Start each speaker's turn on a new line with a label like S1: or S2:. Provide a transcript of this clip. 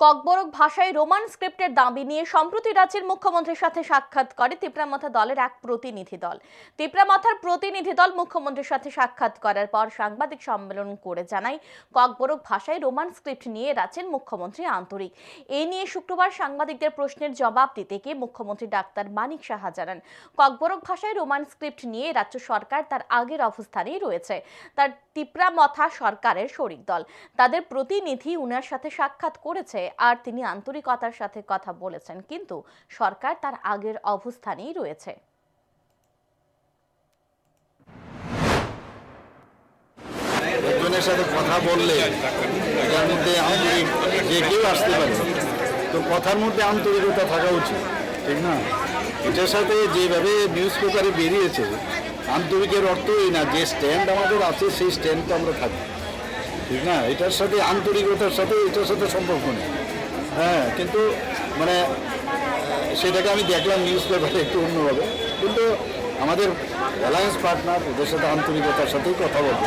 S1: ককবরক ভাষায় রোমান স্ক্রিপ্টের দাবি নিয়ে সম্প্রতি রাজ্যের মুখ্যমন্ত্রীর সাথে সাক্ষাৎ করে তিপ্রামাথা দলের এক প্রতিনিধি দল। তিপ্রামাথার প্রতিনিধি দল মুখ্যমন্ত্রীর সাথে সাক্ষাৎ করার পর সাংবাদিক সম্মেলন করে জানায়, ককবরক ভাষায় রোমান স্ক্রিপ্ট নিয়ে রাজ্যের মুখ্যমন্ত্রী আন্তরিক। এই নিয়ে শুক্রবার সাংবাদিকদের প্রশ্নের জবাব দিতে গিয়ে মুখ্যমন্ত্রী ডাক্তার মানিক সাহা জানান, ককবরক ভাষায় রোমান স্ক্রিপ্ট নিয়ে রাজ্য সরকার তার আগের অবস্থানেই রয়েছে। তার তিপ্রামাথা সরকারের শরিক দল, তাদের প্রতিনিধি উনার সাথে সাক্ষাৎ করেছে আর তিনি আন্তরিকতার সাথে কথা বলেছেন, কিন্তু সরকার তার আগের অবস্থানেই রয়েছে।
S2: একজনের সাথে কথা বললে এটার মধ্যে আন্তরিক যে কেউ আসতে পারে, তো কথার মধ্যে আন্তরিকতা থাকা উচিত, ঠিক না? এটার সাথে যেভাবে নিউজ পেপারে বেরিয়েছে, আন্তরিকের অর্থ এই না যে স্ট্যান্ড আমাদের আছে সেই স্ট্যান্ডটা আমরা থাকি, ঠিক না? এটার সাথে আন্তরিকতার সাথে এটার সাথে সম্পর্ক নেই। হ্যাঁ, কিন্তু মানে সেটাকে আমি দেখলাম নিউজ পেপারে একটু অন্যভাবে, কিন্তু আমাদের অ্যালায়েন্স পার্টনার ওদের সাথে আন্তরিকতার সাথেই কথা বলবো।